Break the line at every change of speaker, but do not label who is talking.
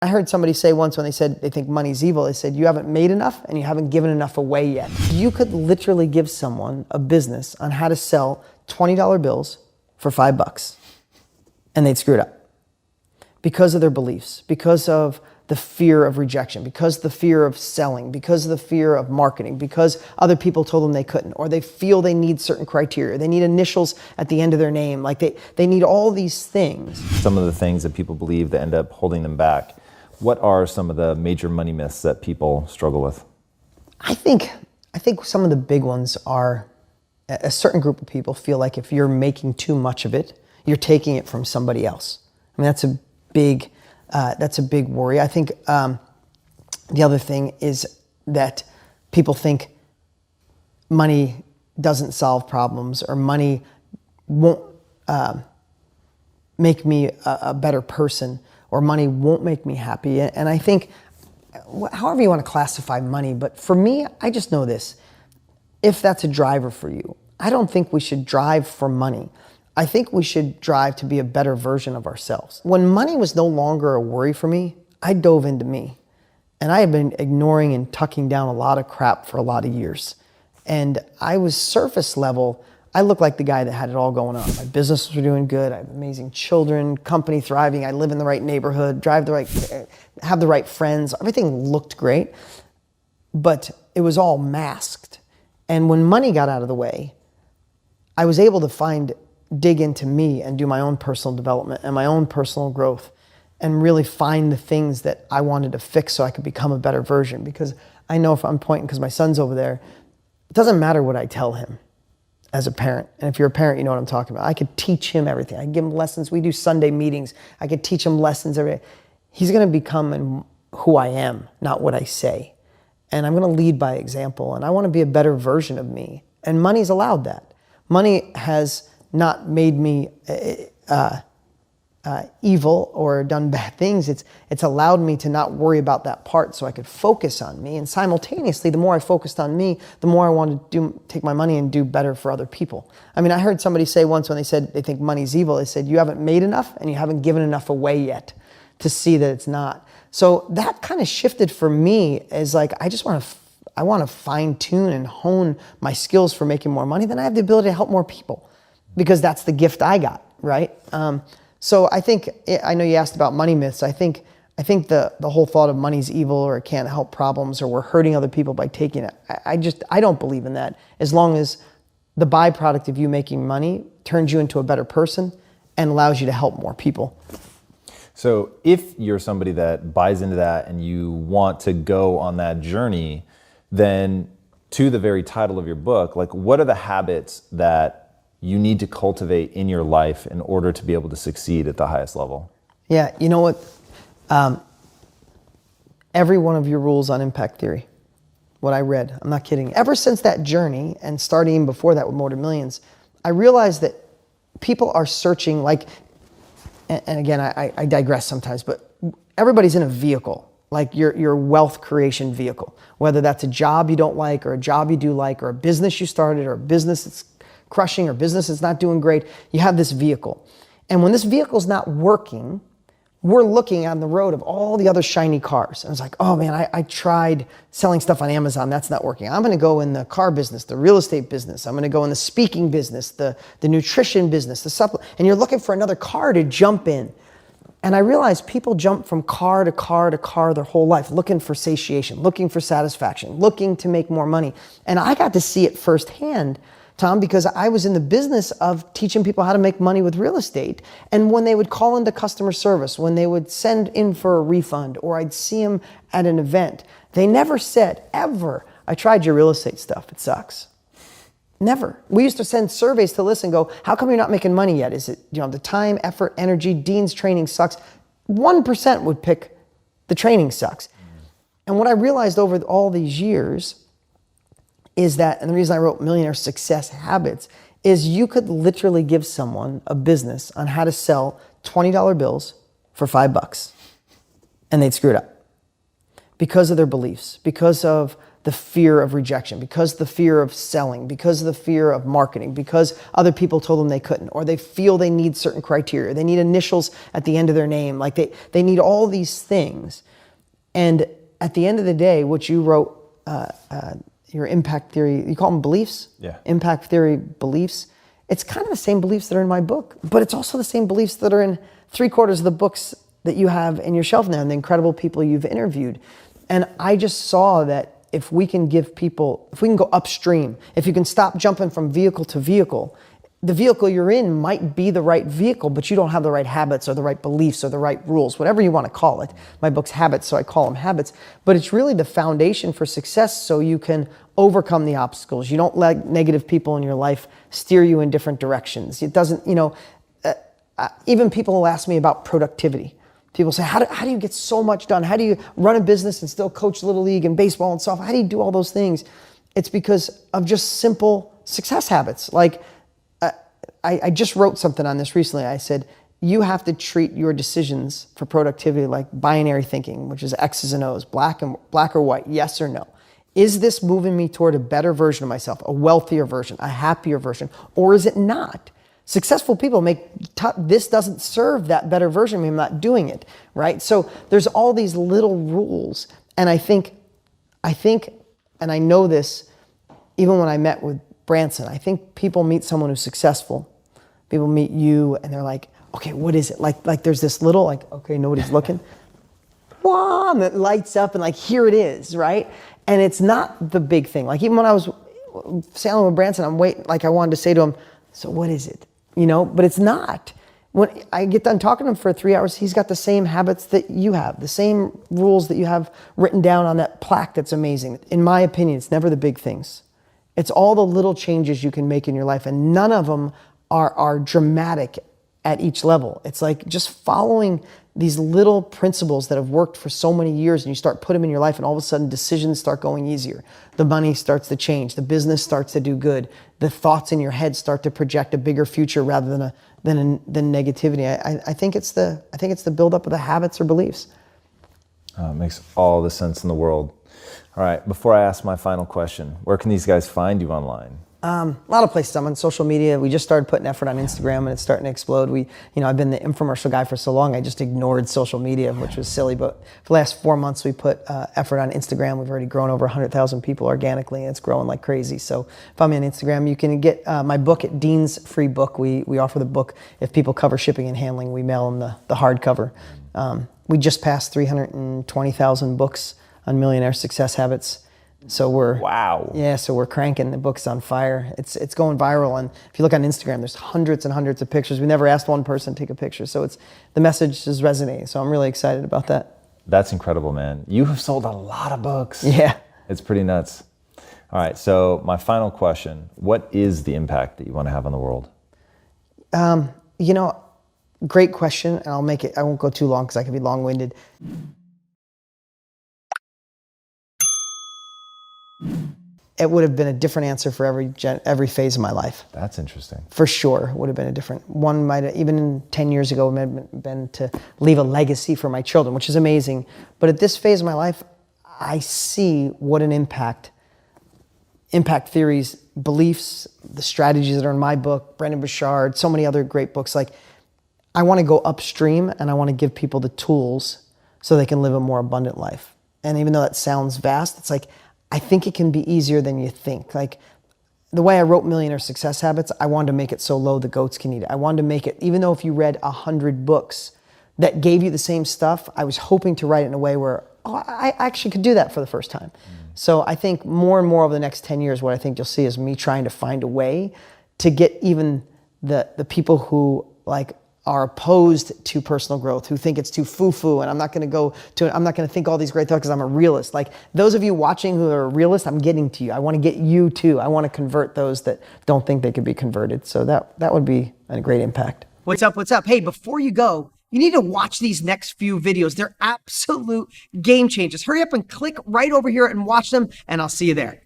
I heard somebody say once when they said they think money's evil, they said, you haven't made enough and you haven't given enough away yet. You could literally give someone a business on how to sell $20 bills for $5 and they'd screw it up because of their beliefs, because of the fear of rejection, because of the fear of selling, because of the fear of marketing, because other people told them they couldn't, or they feel they need certain criteria, they need initials at the end of their name, like they need all these things.
Some of the things that people believe that end up holding them back. What are some of the major money myths that people struggle with? I think
some of the big ones are a certain group of people feel like if you're making too much of it, you're taking it from somebody else. I mean, that's a big worry. I think the other thing is that people think money doesn't solve problems, or money won't make me a better person, or money won't make me happy. And I think, however you want to classify money, but for me, I just know this. If that's a driver for you, I don't think we should drive for money. I think we should drive to be a better version of ourselves. When money was no longer a worry for me, I dove into me. And I had been ignoring and tucking down a lot of crap for a lot of years. And I was surface level. I looked like the guy that had it all going on. My businesses were doing good. I have amazing children, company thriving. I live in the right neighborhood, have the right friends. Everything looked great, but it was all masked. And when money got out of the way, I was able to dig into me and do my own personal development and my own personal growth and really find the things that I wanted to fix so I could become a better version. Because I know, if I'm pointing because my son's over there, it doesn't matter what I tell him as a parent. And if you're a parent, you know what I'm talking about. I could teach him everything. I give him lessons. We do Sunday meetings. I could teach him lessons every day. He's going to become who I am, not what I say. And I'm going to lead by example. And I want to be a better version of me. And money's allowed that. Money has not made me evil or done bad things. It's allowed me to not worry about that part so I could focus on me. And simultaneously, the more I focused on me, the more I wanted to take my money and do better for other people. I mean, I heard somebody say once when they said they think money's evil, they said, you haven't made enough and you haven't given enough away yet to see that it's not. So that kind of shifted for me as like, I want to fine tune and hone my skills for making more money. Then I have the ability to help more people because that's the gift I got, right? So I know you asked about money myths. I think the whole thought of money's evil or it can't help problems or we're hurting other people by taking it. I don't believe in that, as long as the byproduct of you making money turns you into a better person and allows you to help more people.
So if you're somebody that buys into that and you want to go on that journey, then to the very title of your book, like, what are the habits that you need to cultivate in your life in order to be able to succeed at the highest level?
Yeah, you know what? Every one of your rules on impact theory, what I read, I'm not kidding. Ever since that journey, and starting even before that with More to Millions, I realized that people are searching, like, and again, I digress sometimes, but everybody's in a vehicle, like your wealth creation vehicle, whether that's a job you don't like or a job you do like, or a business you started, or a business that's crushing, or business that's not doing great. You have this vehicle. And when this vehicle's not working, we're looking on the road of all the other shiny cars. And it's like, oh man, I tried selling stuff on Amazon. That's not working. I'm going to go in the car business, the real estate business. I'm going to go in the speaking business, the nutrition business, the supplement. And you're looking for another car to jump in. And I realized people jump from car to car to car their whole life, looking for satiation, looking for satisfaction, looking to make more money. And I got to see it firsthand, Tom, because I was in the business of teaching people how to make money with real estate. And when they would call into customer service, when they would send in for a refund, or I'd see them at an event, they never said, ever, I tried your real estate stuff, it sucks. Never. We used to send surveys to listen and go, how come you're not making money yet? Is it, the time, effort, energy, Dean's training sucks? 1% would pick the training sucks. And what I realized over all these years is that, and the reason I wrote Millionaire Success Habits, is you could literally give someone a business on how to sell $20 bills for $5 and they'd screw it up because of their beliefs, because of the fear of rejection, because the fear of selling, because of the fear of marketing, because other people told them they couldn't, or they feel they need certain criteria. They need initials at the end of their name. Like they need all these things. And at the end of the day, what you wrote, your impact theory, you call them beliefs?
Yeah.
Impact theory beliefs. It's kind of the same beliefs that are in my book, but it's also the same beliefs that are in 3/4 of the books that you have in your shelf now and the incredible people you've interviewed. And I just saw that if we can give people, if we can go upstream, if you can stop jumping from vehicle to vehicle, the vehicle you're in might be the right vehicle, but you don't have the right habits or the right beliefs or the right rules, whatever you want to call it. My book's habits, so I call them habits. But it's really the foundation for success so you can overcome the obstacles. You don't let negative people in your life steer you in different directions. It doesn't, even people will ask me about productivity. People say, how do you get so much done? How do you run a business and still coach Little League and baseball and softball? How do you do all those things? It's because of just simple success habits. Like, I just wrote something on this recently. I said, you have to treat your decisions for productivity like binary thinking, which is X's and O's, black or white, yes or no. Is this moving me toward a better version of myself, a wealthier version, a happier version, or is it not? Successful people this doesn't serve that better version of me, I'm not doing it, right? So there's all these little rules. And I think, and I know this even when I met with Branson, I think people meet someone who's successful. People meet you and they're like, okay, what is it? Like there's this little, like, okay, nobody's looking. Wah, and it lights up and like, here it is, right? And it's not the big thing. Like even when I was sailing with Branson, I'm waiting, like I wanted to say to him, so what is it? But it's not. When I get done talking to him for 3 hours, he's got the same habits that you have, the same rules that you have written down on that plaque that's amazing. In my opinion, it's never the big things. It's all the little changes you can make in your life, and none of them are dramatic at each level. It's like just following these little principles that have worked for so many years, and you start putting them in your life, and all of a sudden decisions start going easier. The money starts to change. The business starts to do good. The thoughts in your head start to project a bigger future rather than negativity. I think it's the buildup of the habits or beliefs.
It makes all the sense in the world. All right, before I ask my final question, where can these guys find you online?
A lot of places. I'm on social media. We just started putting effort on Instagram, and it's starting to explode. I've been the infomercial guy for so long, I just ignored social media, which was silly. But for the last 4 months, we put effort on Instagram. We've already grown over 100,000 people organically, and it's growing like crazy. So find me on Instagram. You can get my book at Dean's Free Book. We offer the book. If people cover shipping and handling, we mail them the hardcover. We just passed 320,000 books on Millionaire Success Habits. So we're cranking. The book's on fire. It's going viral. And if you look on Instagram, there's hundreds and hundreds of pictures. We never asked one person to take a picture. So the message is resonating. So I'm really excited about that.
That's incredible, man. You have sold a lot of books.
Yeah.
It's pretty nuts. All right. So my final question, what is the impact that you want to have on the world?
Great question. And I won't go too long because I can be long-winded. It would have been a different answer for every phase of my life.
That's interesting.
For sure, would have been a different one. Might have, even 10 years ago, might have been to leave a legacy for my children, which is amazing. But at this phase of my life, I see what an impact theories, beliefs, the strategies that are in my book, Brendon Burchard, so many other great books. Like, I want to go upstream, and I want to give people the tools so they can live a more abundant life. And even though that sounds vast, it's like, I think it can be easier than you think. Like the way I wrote Millionaire Success Habits, I wanted to make it so low the goats can eat it. I wanted to make it, even though if you read 100 books that gave you the same stuff, I was hoping to write it in a way where I actually could do that for the first time. So I think more and more over the next 10 years, what I think you'll see is me trying to find a way to get even the people who are opposed to personal growth, who think it's too foo-foo, and I'm not going to think all these great thoughts because I'm a realist. Like those of you watching who are realists, I'm getting to you. I want to get you too. I want to convert those that don't think they could be converted. So that would be a great impact.
What's up? Hey, before you go, you need to watch these next few videos. They're absolute game changers. Hurry up and click right over here and watch them, and I'll see you there.